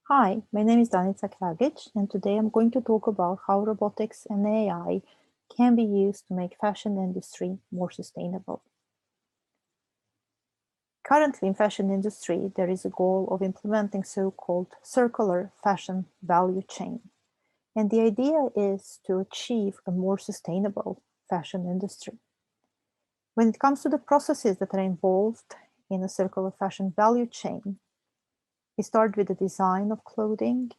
Hi, my name is Danica Kragic, and today I'm going to talk about how robotics and AI can be used to make fashion industry more sustainable. Currently in fashion industry, there is a goal of implementing so-called circular fashion value chain. And the idea is to achieve a more sustainable fashion industry. When it comes to the processes that are involved in a circular fashion value chain, we start with the design of clothing,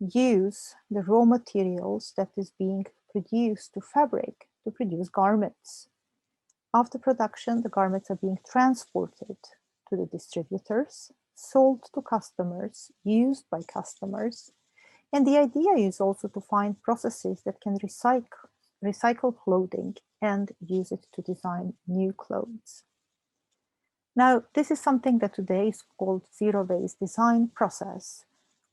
use the raw materials that is being produced to fabric to produce garments. After production, the garments are being transported to the distributors, sold to customers, used by customers. And the idea is also to find processes that can recycle clothing and use it to design new clothes. Now, this is something that today is called zero-waste design process,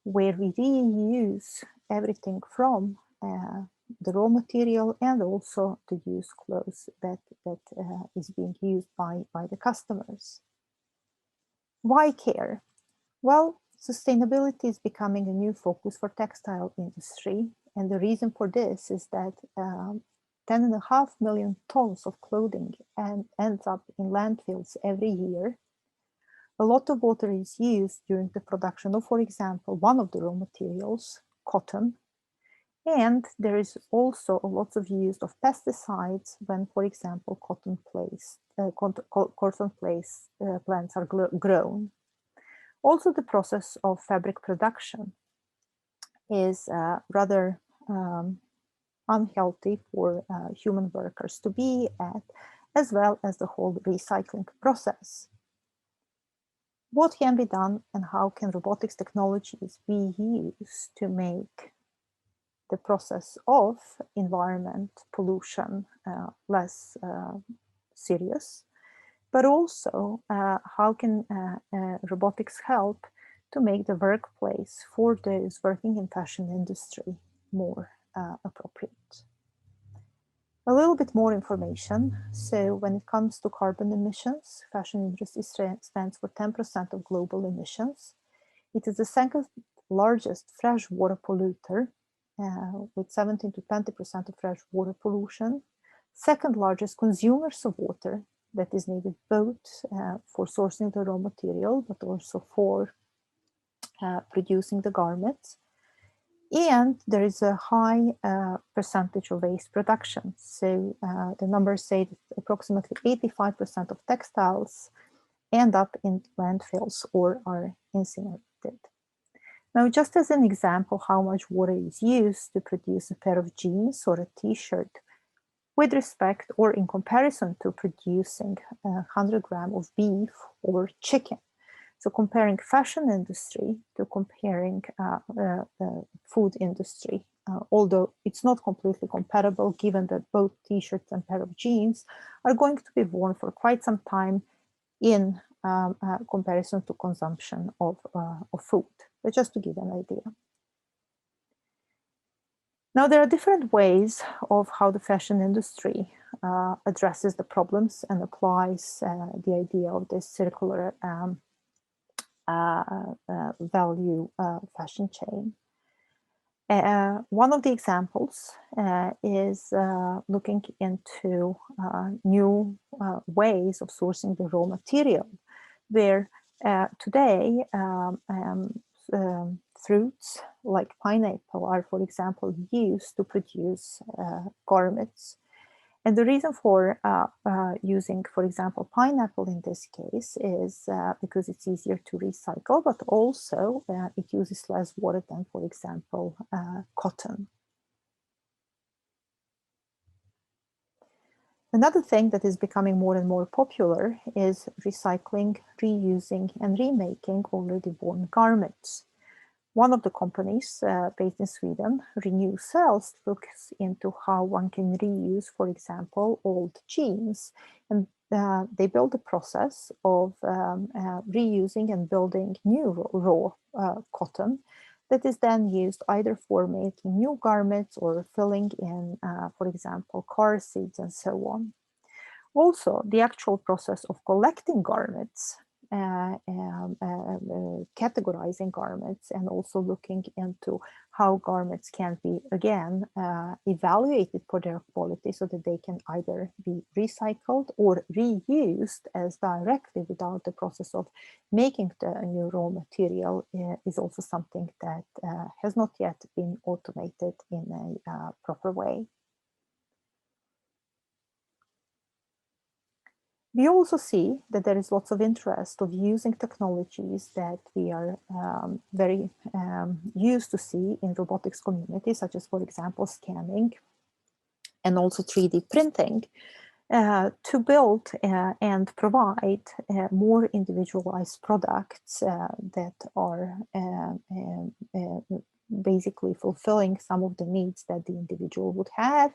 where we reuse everything from the raw material and also the used clothes that is being used by the customers. Why care? Well, sustainability is becoming a new focus for textile industry, and the reason for this is that 10.5 million tons of clothing ends up in landfills every year. A lot of water is used during the production of, for example, one of the raw materials, cotton. And there is also a lot of use of pesticides when, for example, cotton plants are grown. Also, the process of fabric production is rather unhealthy for human workers to be at, as well as the whole recycling process. What can be done and how can robotics technologies be used to make the process of environment pollution less serious, but also how can robotics help to make the workplace for those working in fashion industry more appropriate. A little bit more information. So when it comes to carbon emissions, fashion industry stands for 10% of global emissions. It is the second largest freshwater polluter with 17 to 20% of fresh water pollution. Second largest consumers of water that is needed both for sourcing the raw material, but also for producing the garments. And there is a high percentage of waste production. So the numbers say that approximately 85% of textiles end up in landfills or are incinerated. Now, just as an example how much water is used to produce a pair of jeans or a t-shirt, with respect or in comparison to producing 100 grams of beef or chicken. So comparing fashion industry to comparing food industry, although it's not completely comparable given that both t-shirts and pair of jeans are going to be worn for quite some time in comparison to consumption of food, but just to give an idea. Now, there are different ways of how the fashion industry addresses the problems and applies the idea of this circular value fashion chain. One of the examples is looking into new ways of sourcing the raw material, where today fruits like pineapple are, for example, used to produce garments. And the reason for using, for example, pineapple in this case is because it's easier to recycle, but also it uses less water than, for example, cotton. Another thing that is becoming more and more popular is recycling, reusing, and remaking already worn garments. One of the companies based in Sweden, Renew Cells, looks into how one can reuse, for example, old jeans. And they build a process of reusing and building new raw cotton that is then used either for making new garments or filling in, for example, car seats and so on. Also, the actual process of collecting garments categorizing garments and also looking into how garments can be, again, evaluated for their quality so that they can either be recycled or reused as directly without the process of making the new raw material is also something that has not yet been automated in a proper way. We also see that there is lots of interest of using technologies that we are very used to see in robotics community, such as, for example, scanning and also 3D printing, to build and provide more individualized products that are basically fulfilling some of the needs that the individual would have,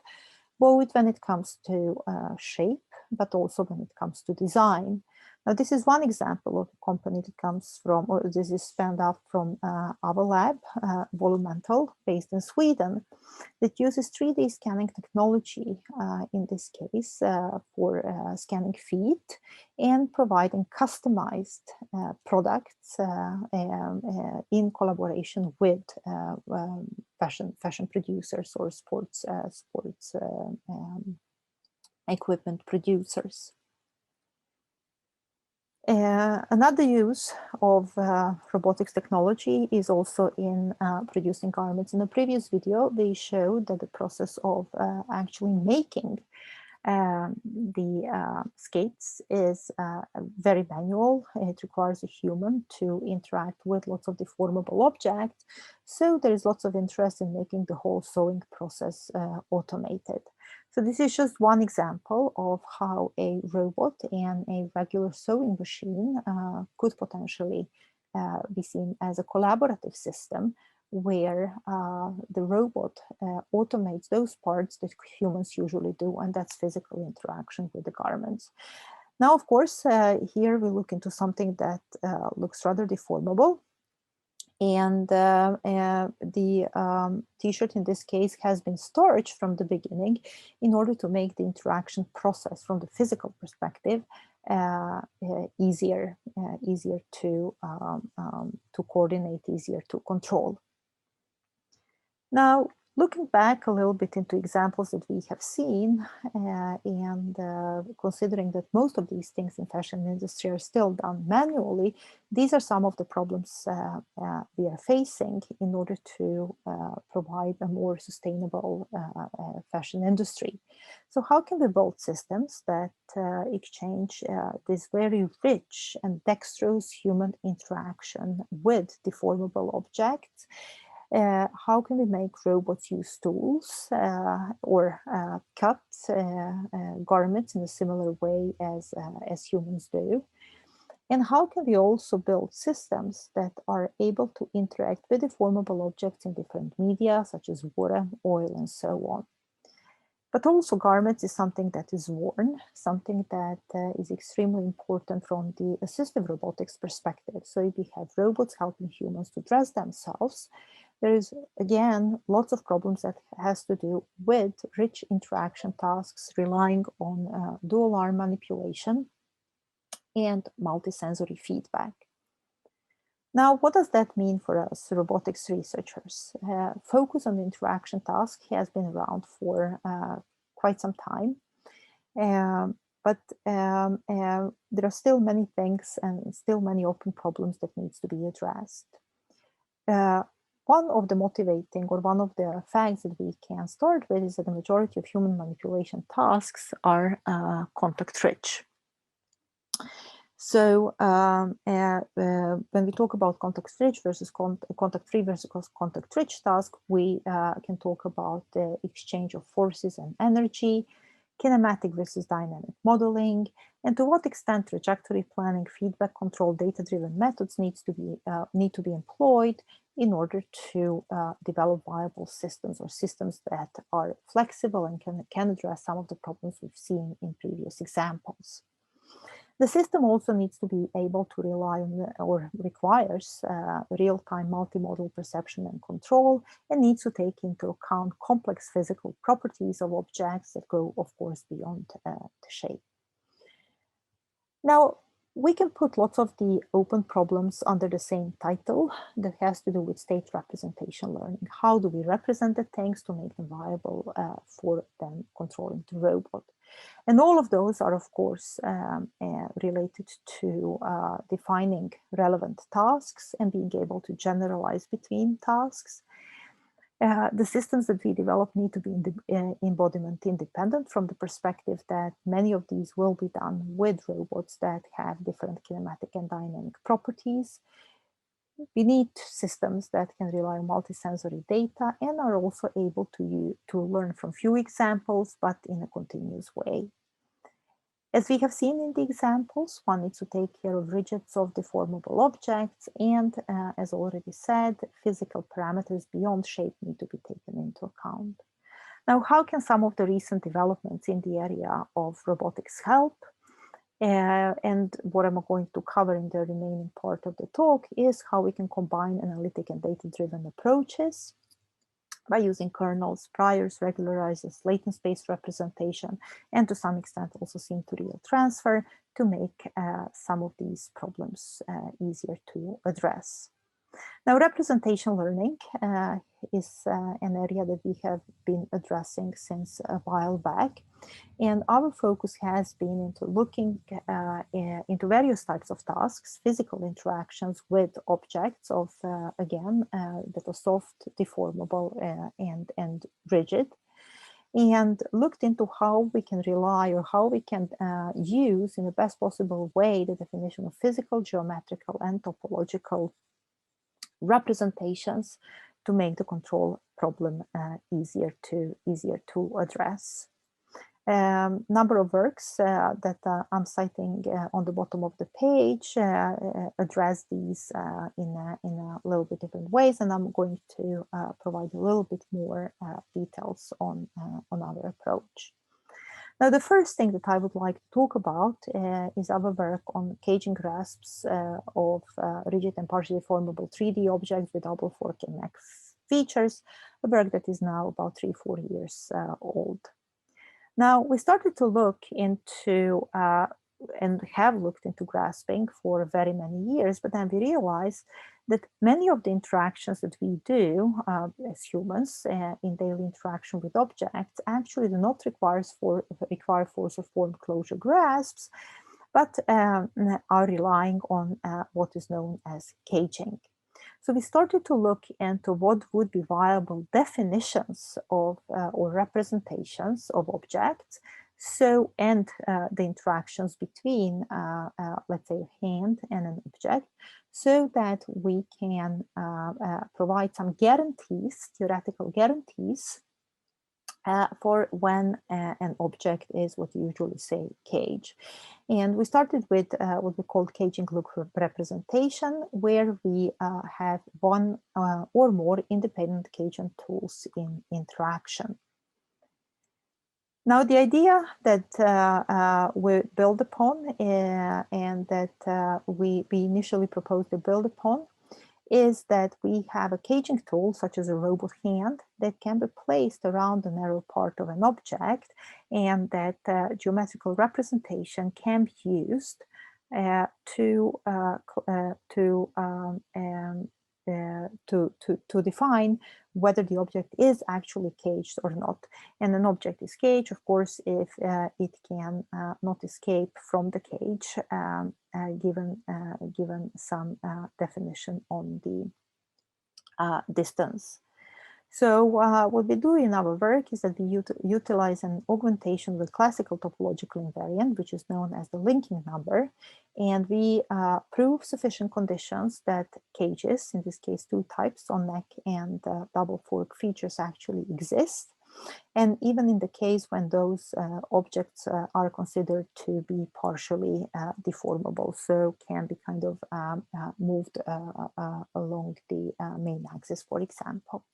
both when it comes to shape, but also when it comes to design. Now, this is one example of a company that comes from, or this is spun out from our lab, Volumental, based in Sweden, that uses 3D scanning technology, in this case, for scanning feet and providing customized products in collaboration with fashion producers or sports equipment producers. Another use of robotics technology is also in producing garments. In the previous video, we showed that the process of actually making the skates is very manual. It requires a human to interact with lots of deformable objects. So there is lots of interest in making the whole sewing process automated. So this is just one example of how a robot and a regular sewing machine could potentially be seen as a collaborative system where the robot automates those parts that humans usually do, and that's physical interaction with the garments. Now, of course, here we look into something that looks rather deformable. And the t-shirt in this case has been starched from the beginning in order to make the interaction process from the physical perspective easier to coordinate, easier to control. Now, looking back a little bit into examples that we have seen, and considering that most of these things in fashion industry are still done manually, these are some of the problems we are facing in order to provide a more sustainable fashion industry. So how can we build systems that exchange this very rich and dexterous human interaction with deformable objects? How can we make robots use tools or cut garments in a similar way as humans do? And how can we also build systems that are able to interact with deformable objects in different media, such as water, oil, and so on? But also garments is something that is worn, something that is extremely important from the assistive robotics perspective. So if we have robots helping humans to dress themselves, there is, again, lots of problems that has to do with rich interaction tasks relying on dual arm manipulation and multisensory feedback. Now, what does that mean for us robotics researchers? Focus on the interaction task has been around for quite some time, but there are still many things and still many open problems that needs to be addressed. One of the motivating or one of the facts that we can start with is that the majority of human manipulation tasks are contact rich. So when we talk about contact rich versus contact free versus contact rich task, we can talk about the exchange of forces and energy, kinematic versus dynamic modeling, and to what extent trajectory planning, feedback control, data-driven methods need to be employed in order to develop viable systems or systems that are flexible and can address some of the problems we've seen in previous examples. The system also needs to be able to rely on or requires real-time multimodal perception and control, and needs to take into account complex physical properties of objects that go, of course, beyond the shape. Now, We can put lots of the open problems under the same title that has to do with state representation learning. How do we represent the things to make them viable for then controlling the robot? And all of those are, of course, related to defining relevant tasks and being able to generalize between tasks. The systems that we develop need to be embodiment independent from the perspective that many of these will be done with robots that have different kinematic and dynamic properties. We need systems that can rely on multisensory data and are also able to learn from few examples, but in a continuous way. As we have seen in the examples, one needs to take care of rigid of deformable objects, and as already said, physical parameters beyond shape need to be taken into account. Now, how can some of the recent developments in the area of robotics help? And what I'm going to cover in the remaining part of the talk is how we can combine analytic and data-driven approaches by using kernels, priors, regularizers, latent space representation, and to some extent also sim-to-real transfer to make some of these problems easier to address. Now, representation learning is an area that we have been addressing since a while back. And our focus has been into looking into various types of tasks, physical interactions with objects of, again, that are soft, deformable, and rigid, and looked into how we can rely or how we can use in the best possible way the definition of physical, geometrical, and topological representations to make the control problem easier to address. Number of works that I'm citing on the bottom of the page address these in a little bit different ways, and I'm going to provide a little bit more details on our approach. Now, the first thing that I would like to talk about is our work on caging grasps of rigid and partially deformable 3D objects with double fork and neck features, a work that is now about 3-4 years old. Now, we started to look into and have looked into grasping for very many years, but then we realized that many of the interactions that we do as humans in daily interaction with objects actually do not require force or form closure grasps, but are relying on what is known as caging. So we started to look into what would be viable definitions of or representations of objects. So, and the interactions between, let's say, a hand and an object, so that we can provide some guarantees, theoretical guarantees, for when an object is what you usually say cage. And we started with what we call caging look representation, where we have one or more independent caging tools in interaction. Now, the idea that we build upon and that we initially proposed to build upon is that we have a caging tool, such as a robot hand, that can be placed around the narrow part of an object, and that geometrical representation can be used to define whether the object is actually caged or not. And an object is caged, of course, if it can not escape from the cage, given some definition on the distance. So what we do in our work is that we utilize an augmentation with classical topological invariant, which is known as the linking number. And we prove sufficient conditions that cages, in this case 2 types on neck and double fork features, actually exist. And even in the case when those objects are considered to be partially deformable, so can be kind of moved along the main axis, for example.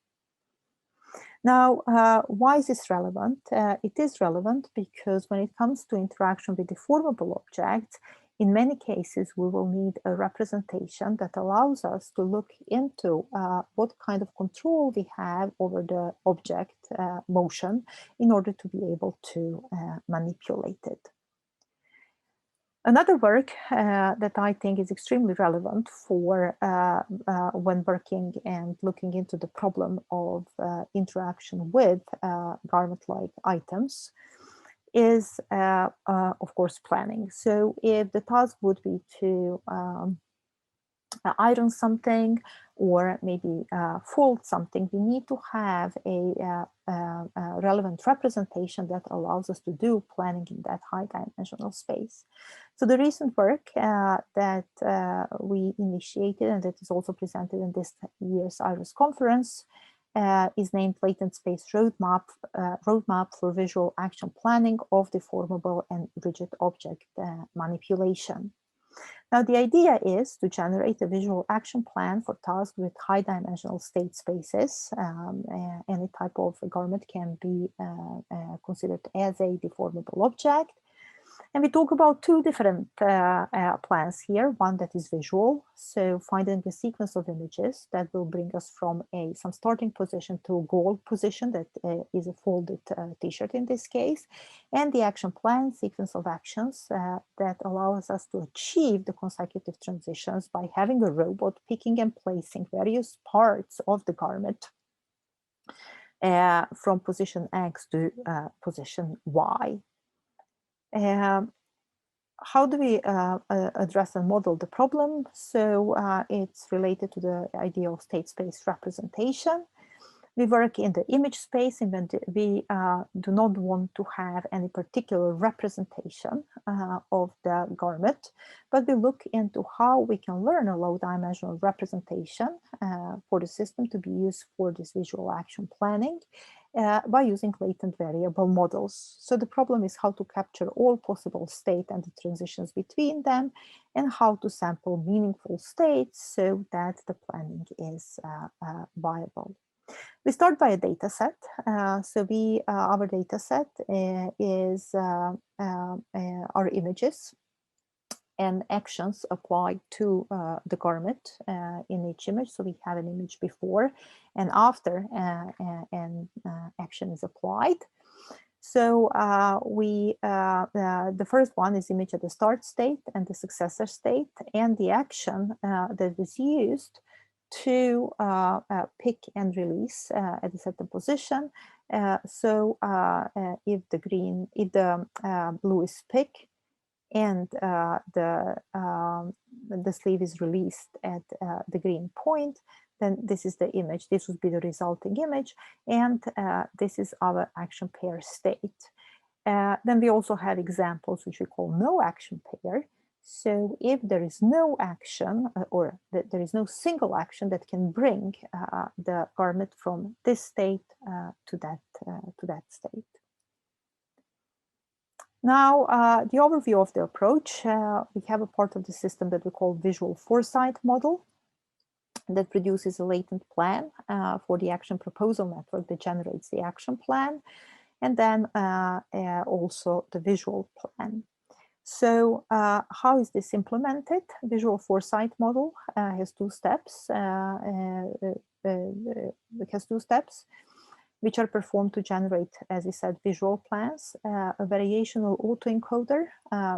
Now, why is this relevant? It is relevant because when it comes to interaction with deformable objects, in many cases, we will need a representation that allows us to look into what kind of control we have over the object motion in order to be able to manipulate it. Another work that I think is extremely relevant for when working and looking into the problem of interaction with garment-like items is, of course, planning. So if the task would be to iron something or maybe fold something, we need to have a relevant representation that allows us to do planning in that high dimensional space. So the recent work that we initiated and that is also presented in this year's IRIS conference is named Latent Space Roadmap for Visual Action Planning of Deformable and Rigid Object Manipulation. Now, the idea is to generate a visual action plan for tasks with high dimensional state spaces. Any type of garment can be considered as a deformable object. And we talk about two different plans here. One that is visual, so finding a sequence of images that will bring us from some starting position to a goal position that is a folded t-shirt in this case, and the action plan sequence of actions that allows us to achieve the consecutive transitions by having a robot picking and placing various parts of the garment from position X to position Y. How do we address and model the problem? So it's related to the idea of state space representation. We work in the image space, and we do not want to have any particular representation of the garment, but we look into how we can learn a low-dimensional representation for the system to be used for this visual action planning by using latent variable models. So the problem is how to capture all possible state and the transitions between them, and how to sample meaningful states so that the planning is viable. We start by a data set. Our data set is our images and actions applied to the garment in each image. So we have an image before and after and action is applied. So the first one is image at the start state and the successor state, and the action that is used to pick and release at a certain position. If the blue is pick and the sleeve is released at the green point, then this is the image. This would be the resulting image, and this is our action pair state. Then we also have examples which we call no action pair. So if there is no action or there is no single action that can bring the garment from this state to that state. Now, the overview of the approach, we have a part of the system that we call visual foresight model that produces a latent plan for the action proposal network that generates the action plan, and then also the visual plan. So how is this implemented? Visual foresight model has two steps. It has two steps, which are performed to generate, as we said, visual plans, a variational autoencoder,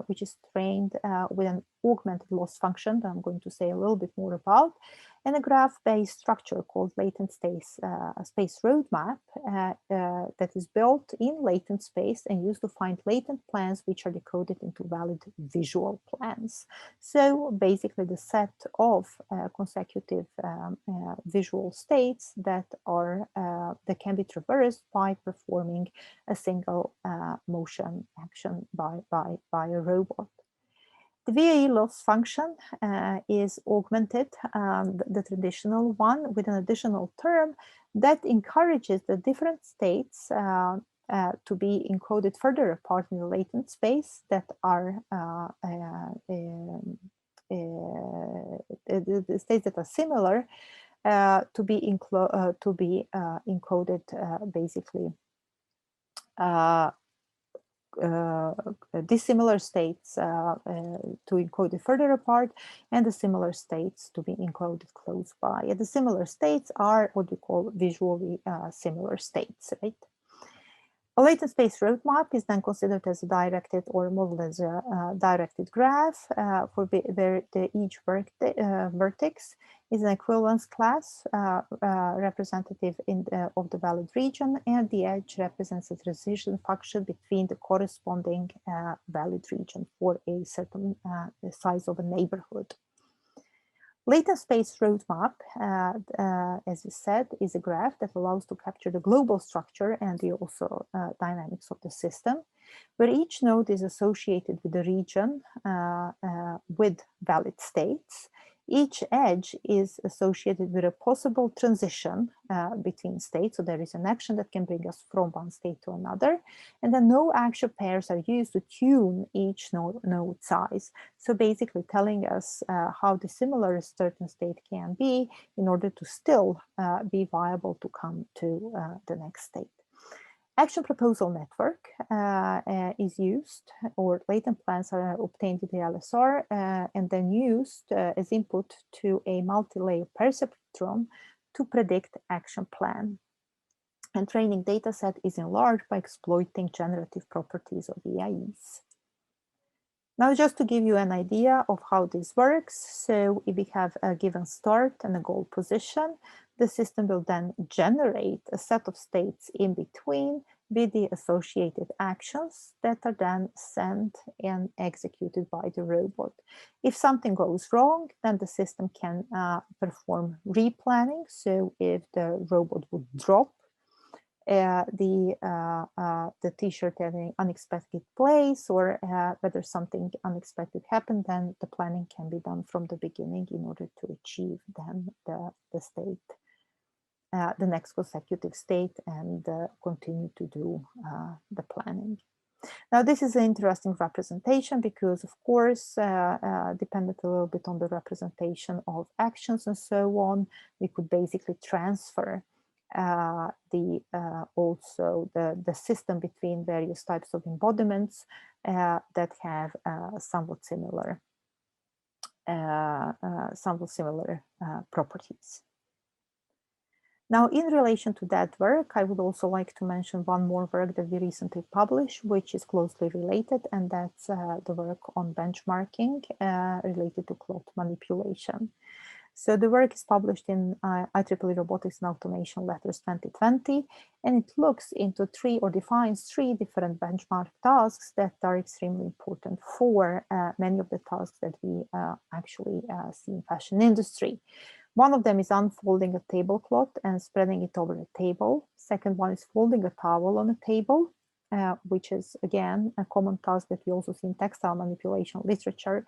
which is trained with an augmented loss function that I'm going to say a little bit more about, and a graph-based structure called latent space roadmap that is built in latent space and used to find latent plans which are decoded into valid visual plans. So basically the set of consecutive visual states that can be traversed by performing a single motion action by a robot. The VAE loss function is augmented, the traditional one, with an additional term that encourages the different states to be encoded further apart in the latent space that are the states that are similar to be encoded basically dissimilar states to encode it further apart, and the similar states to be encoded close by. And the similar states are what we call visually similar states, right? A latent space roadmap is then considered as a directed or modeled as a directed graph where each vertex is an equivalence class representative of the valid region, and the edge represents a transition function between the corresponding valid region for a certain size of a neighborhood. Latent space roadmap, as we said, is a graph that allows to capture the global structure and the also dynamics of the system, where each node is associated with a region with valid states. Each edge is associated with a possible transition between states. So there is an action that can bring us from one state to another. And then no action pairs are used to tune each node size. So basically telling us how dissimilar a certain state can be in order to still be viable to come to the next state. Action proposal network is used, or latent plans are obtained with the LSR and then used as input to a multi-layer perceptron to predict action plan. And training data set is enlarged by exploiting generative properties of EIEs. Now, just to give you an idea of how this works, so if we have a given start and a goal position, the system will then generate a set of states in between with the associated actions that are then sent and executed by the robot. If something goes wrong, then the system can perform replanning. So if the robot would drop the t-shirt at an unexpected place, or whether something unexpected happened, then the planning can be done from the beginning in order to achieve then the state, the next consecutive state, and continue to do the planning. Now, this is an interesting representation because, of course, dependent a little bit on the representation of actions and so on, we could basically transfer also the system between various types of embodiments that have somewhat similar properties. Now, in relation to that work, I would also like to mention one more work that we recently published, which is closely related, and that's the work on benchmarking related to cloth manipulation. So the work is published in IEEE Robotics and Automation Letters 2020, and it looks into defines three different benchmark tasks that are extremely important for many of the tasks that we actually see in fashion industry. One of them is unfolding a tablecloth and spreading it over a table. Second one is folding a towel on a table, which is, again, a common task that we also see in textile manipulation literature.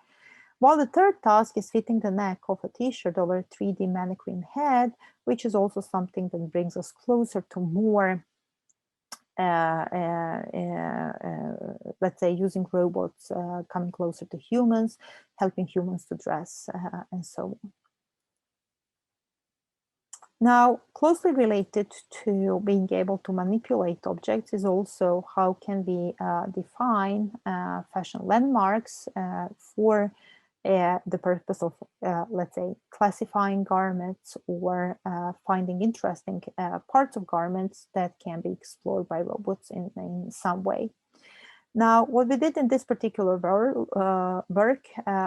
While the third task is fitting the neck of a t-shirt over a 3D mannequin head, which is also something that brings us closer to more, let's say, using robots, coming closer to humans, helping humans to dress, and so on. Now, closely related to being able to manipulate objects is also how can we define fashion landmarks for the purpose of, let's say, classifying garments or finding interesting parts of garments that can be explored by robots in some way. Now, what we did in this particular work,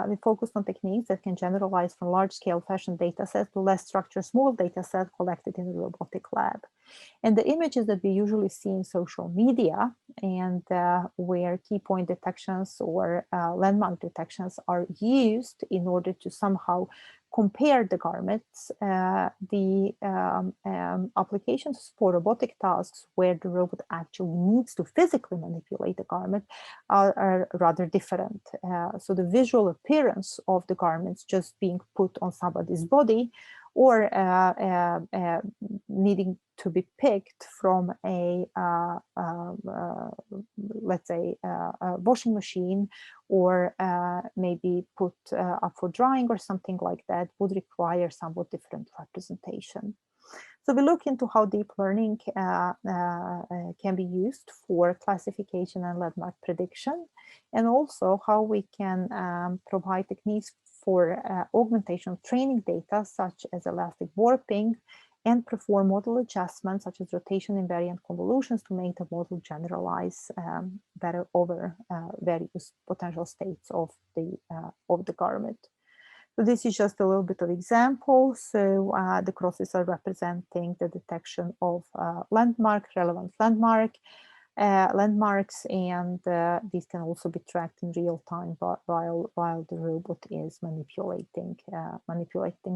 we focused on techniques that can generalize from large-scale fashion data sets to less structured, small data sets collected in a robotic lab. And the images that we usually see in social media and where key point detections or landmark detections are used in order to somehow compare the garments, the applications for robotic tasks where the robot actually needs to physically manipulate the garment are rather different. So the visual appearance of the garments just being put on somebody's body or needing to be picked from a, let's say, a washing machine, or maybe put up for drying or something like that would require somewhat different representation. So we look into how deep learning can be used for classification and landmark prediction, and also how we can provide techniques for augmentation of training data, such as elastic warping and perform model adjustments such as rotation invariant convolutions to make the model generalize better over various potential states of the garment. So this is just a little bit of example. So the crosses are representing the detection of relevant landmarks, and these can also be tracked in real time while the robot is manipulating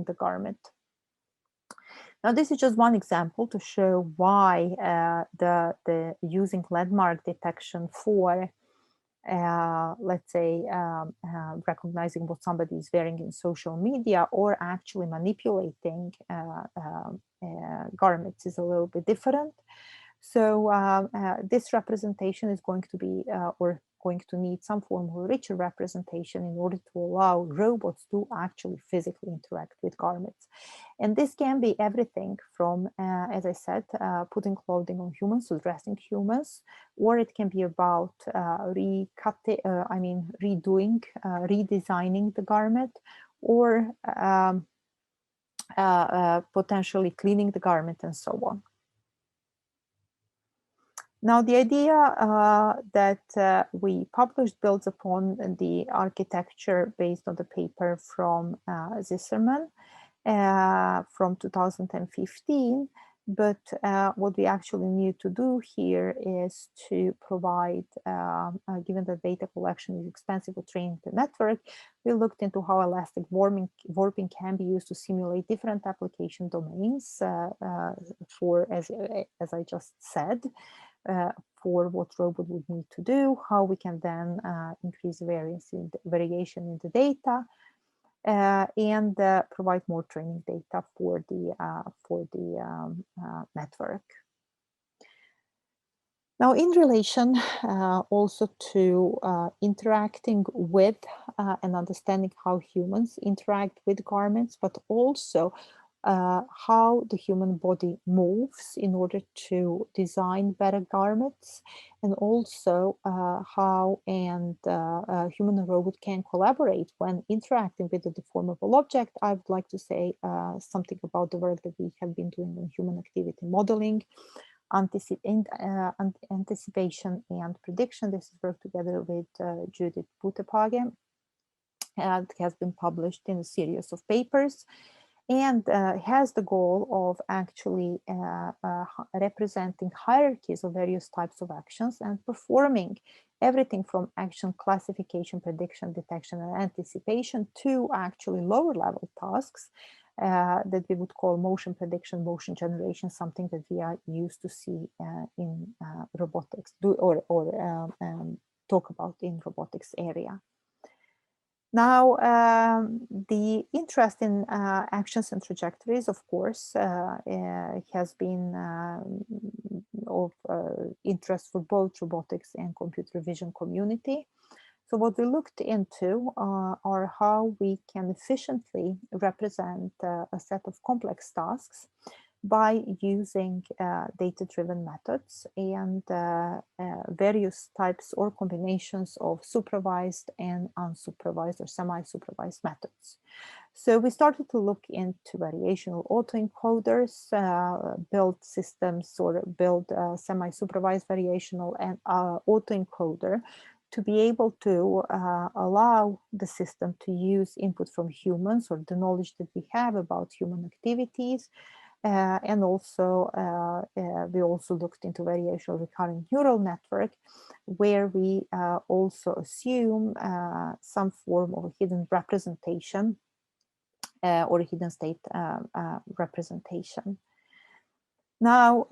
the garment. Now, this is just one example to show why the using landmark detection for, let's say, recognizing what somebody is wearing in social media or actually manipulating garments is a little bit different. So this representation is going to be or going to need some form of richer representation in order to allow robots to actually physically interact with garments. And this can be everything from, as I said, putting clothing on humans, so dressing humans, or it can be about redesigning the garment, or potentially cleaning the garment and so on. Now, the idea that we published builds upon the architecture based on the paper from Zisserman from 2015. But what we actually need to do here is to provide, given that data collection is expensive to train the network, we looked into how elastic warping can be used to simulate different application domains for, as I just said, for what robot would need to do, how we can then increase variation in the data, and provide more training data for the network. Now, in relation also to interacting with and understanding how humans interact with garments, but also how the human body moves in order to design better garments, and also how human and robot can collaborate when interacting with a deformable object. I would like to say something about the work that we have been doing on human activity modeling, anticipation and prediction. This is work together with Judith Butepage. It has been published in a series of papers, and has the goal of actually representing hierarchies of various types of actions and performing everything from action classification, prediction, detection, and anticipation to actually lower level tasks that we would call motion prediction, motion generation, something that we are used to see in robotics talk about in robotics area. Now, the interest in actions and trajectories, of course, has been of interest for both robotics and computer vision community. So what we looked into are how we can efficiently represent a set of complex tasks by using data-driven methods and various types or combinations of supervised and unsupervised or semi-supervised methods. So we started to look into variational autoencoders, build systems or build semi-supervised variational and autoencoder to be able to allow the system to use input from humans or the knowledge that we have about human activities. And also, we also looked into variational recurrent neural network, where we also assume some form of hidden representation or hidden state representation. Now,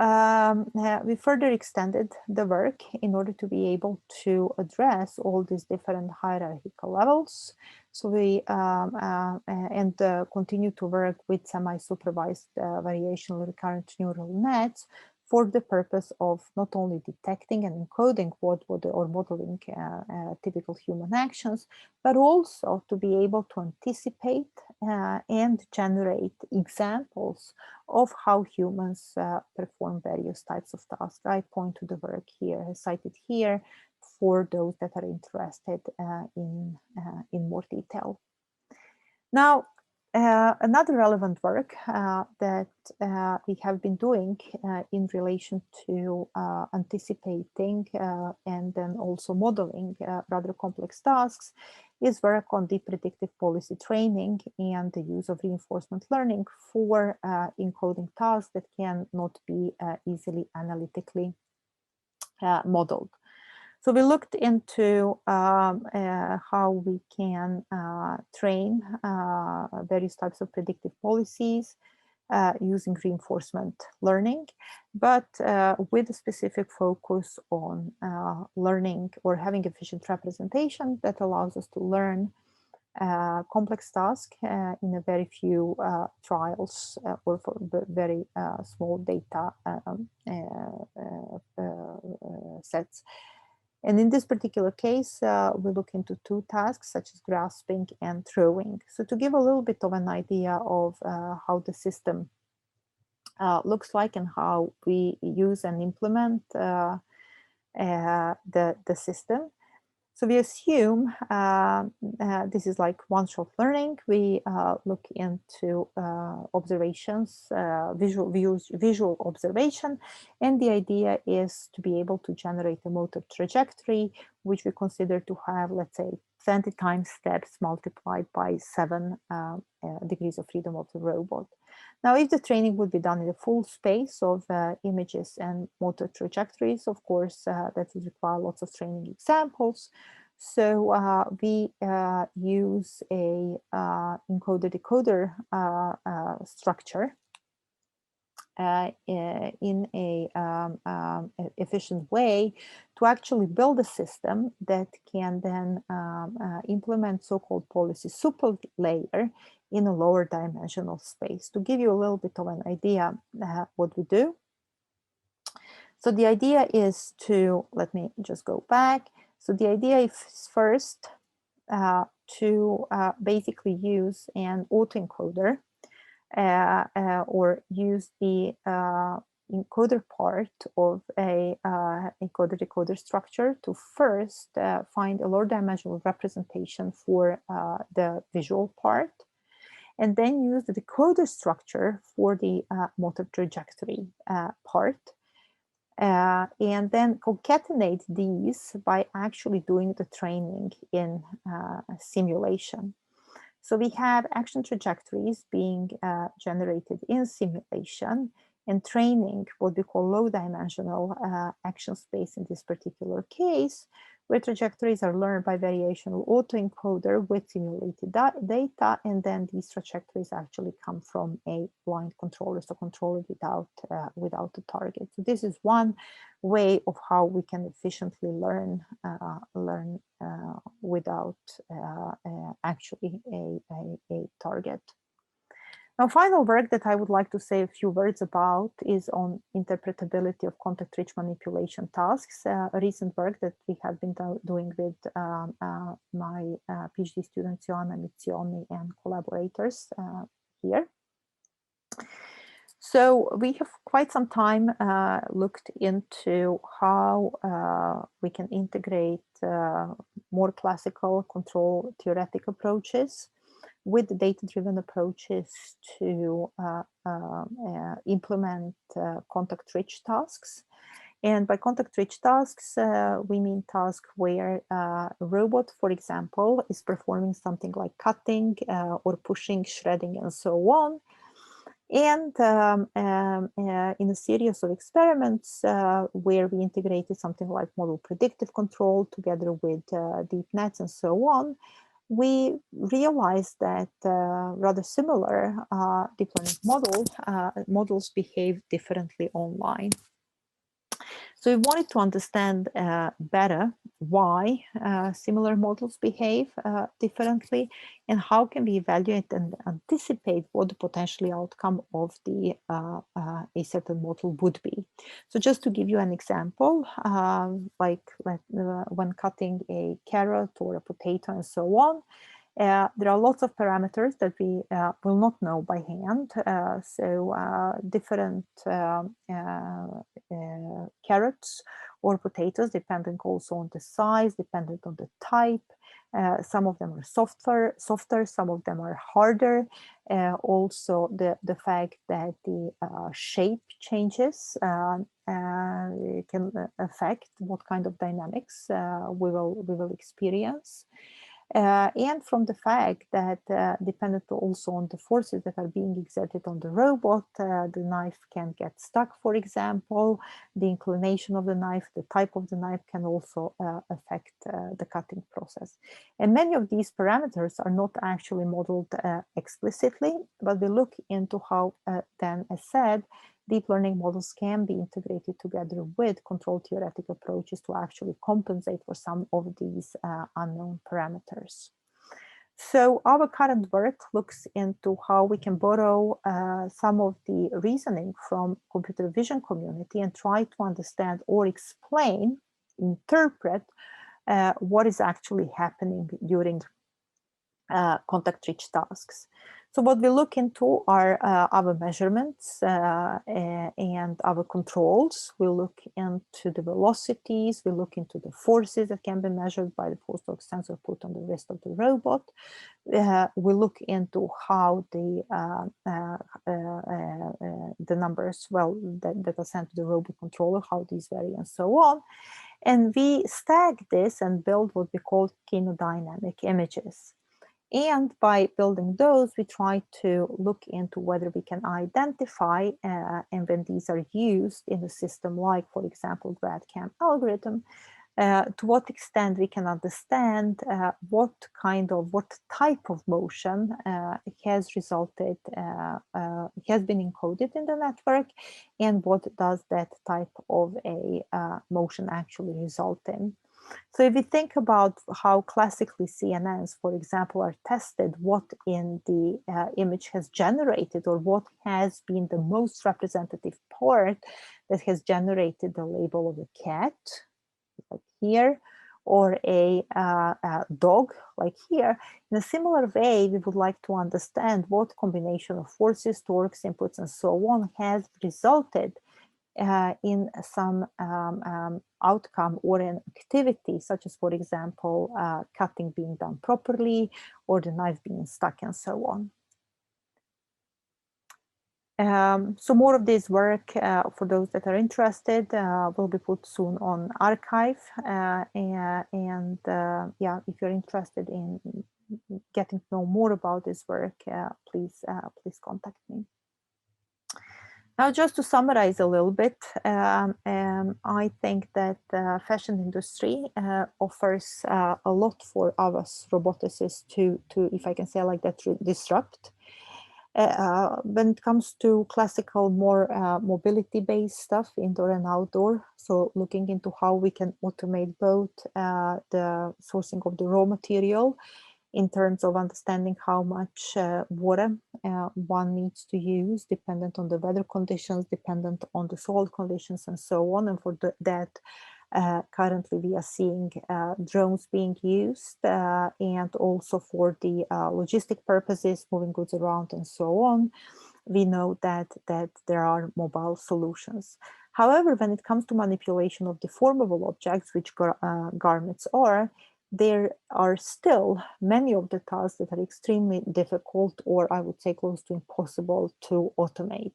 we further extended the work in order to be able to address all these different hierarchical levels. So we continue to work with semi-supervised variational recurrent neural nets for the purpose of not only detecting and encoding or modeling typical human actions, but also to be able to anticipate and generate examples of how humans perform various types of tasks. I point to the work here, cited here, for those that are interested in more detail. Now, Another relevant work that we have been doing in relation to anticipating and then also modeling rather complex tasks is work on deep predictive policy training and the use of reinforcement learning for encoding tasks that cannot be easily analytically modeled. So we looked into how we can train various types of predictive policies using reinforcement learning, but with a specific focus on learning or having efficient representation that allows us to learn complex tasks in a very few trials or for very small data sets. And in this particular case, we look into two tasks such as grasping and throwing. So to give a little bit of an idea of how the system looks like and how we use and implement the system. So we assume this is like one-shot learning. We look into observations, visual observation, and the idea is to be able to generate a motor trajectory, which we consider to have, let's say, 20 times steps multiplied by 7 degrees of freedom of the robot. Now, if the training would be done in a full space of images and motor trajectories, of course, that would require lots of training examples. So we use a encoder-decoder structure in a efficient way to actually build a system that can then implement so-called policy super layer in a lower dimensional space. To give you a little bit of an idea what we do. So the idea is to, let me just go back. So the idea is first to basically use an autoencoder or use the encoder part of a encoder-decoder structure to first find a lower dimensional representation for the visual part, and then use the decoder structure for the motor trajectory part. And then concatenate these by actually doing the training in simulation. So we have action trajectories being generated in simulation and training what we call low dimensional action space in this particular case, where trajectories are learned by variational autoencoder with simulated data, and then these trajectories actually come from a blind controller, so controller without a target. So this is one way of how we can efficiently learn without actually a target. Now, final work that I would like to say a few words about is on interpretability of context-rich manipulation tasks, a recent work that we have been doing with my PhD student, Ioanna Mizioni, and collaborators here. So we have quite some time looked into how we can integrate more classical control theoretic approaches with data-driven approaches to implement context-rich tasks. And by context-rich tasks, we mean tasks where a robot, for example, is performing something like cutting or pushing, shredding, and so on. And in a series of experiments where we integrated something like model predictive control together with deep nets and so on, we realized that rather similar deep learning models behave differently online. So we wanted to understand better why similar models behave differently, and how can we evaluate and anticipate what the potential outcome of the a certain model would be. So just to give you an example, like when cutting a carrot or a potato and so on, there are lots of parameters that we will not know by hand. Different carrots or potatoes, depending also on the size, dependent on the type, Some of them are softer, some of them are harder. Also, the fact that the shape changes can affect what kind of dynamics we will experience. And from the fact that dependent also on the forces that are being exerted on the robot, the knife can get stuck, for example. The inclination of the knife, the type of the knife can also affect the cutting process. And many of these parameters are not actually modeled explicitly, but we look into how then, as said, deep learning models can be integrated together with control theoretic approaches to actually compensate for some of these unknown parameters. So our current work looks into how we can borrow some of the reasoning from computer vision community and try to understand or explain, interpret what is actually happening during contact-rich tasks. So what we look into are our measurements and our controls. We look into the velocities, we look into the forces that can be measured by the force torque sensor put on the wrist of the robot. We look into how the numbers, well, that are sent to the robot controller, how these vary and so on. And we stack this and build what we call kinodynamic images. And by building those, we try to look into whether we can identify, and when these are used in a system like, for example, GradCam algorithm, to what extent we can understand what type of motion has resulted, has been encoded in the network, and what does that type of a motion actually result in. So if we think about how classically CNNs, for example, are tested, what in the image has generated or what has been the most representative part that has generated the label of a cat, like here, or a dog, like here. In a similar way, we would like to understand what combination of forces, torques, inputs, and so on has resulted in some outcome or an activity, such as, for example, cutting being done properly or the knife being stuck and so on. So more of this work, for those that are interested, will be put soon on arXiv. And yeah, if you're interested in getting to know more about this work, please contact me. Now, just to summarize a little bit, I think that the fashion industry offers a lot for us roboticists to, if I can say like that, disrupt. When it comes to classical, more mobility-based stuff, indoor and outdoor, so looking into how we can automate both the sourcing of the raw material in terms of understanding how much water one needs to use, dependent on the weather conditions, dependent on the soil conditions, and so on. And for that, currently we are seeing drones being used, and also for the logistic purposes, moving goods around and so on. We know that there are mobile solutions. However, when it comes to manipulation of deformable objects, which garments are, there are still many of the tasks that are extremely difficult, or I would say close to impossible to automate.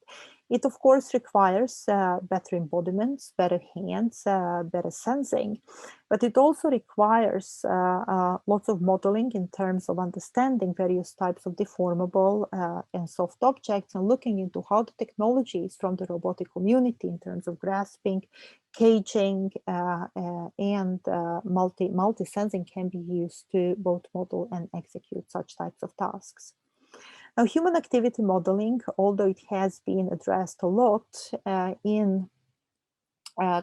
It, of course, requires better embodiments, better hands, better sensing, but it also requires lots of modeling in terms of understanding various types of deformable and soft objects, and looking into how the technologies from the robotic community in terms of grasping, caging, and multi-sensing can be used to both model and execute such types of tasks. Now, human activity modeling, although it has been addressed a lot in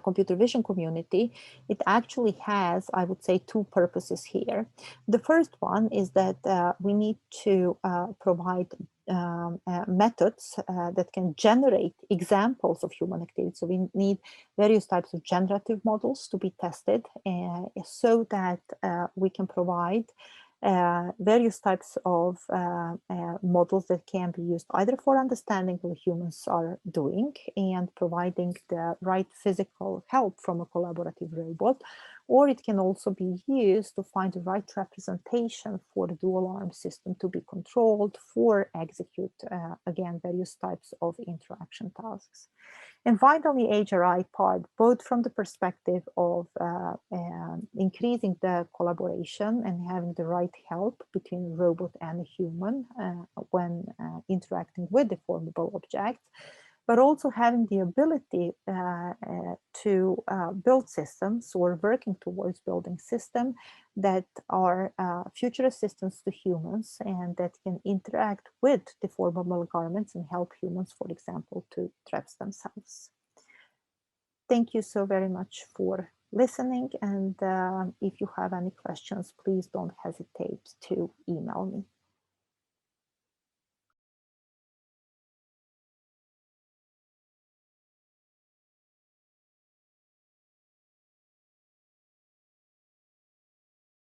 computer vision community, it actually has, I would say, two purposes here. The first one is that we need to provide methods that can generate examples of human activity. So we need various types of generative models to be tested so that we can provide various types of models that can be used either for understanding what humans are doing and providing the right physical help from a collaborative robot, or it can also be used to find the right representation for the dual arm system to be controlled for execute, again, various types of interaction tasks. And finally, HRI part, both from the perspective of increasing the collaboration and having the right help between robot and a human when interacting with deformable objects, but also having the ability to build systems or working towards building systems that are future assistants to humans and that can interact with deformable garments and help humans, for example, to dress themselves. Thank you so very much for listening. And if you have any questions, please don't hesitate to email me.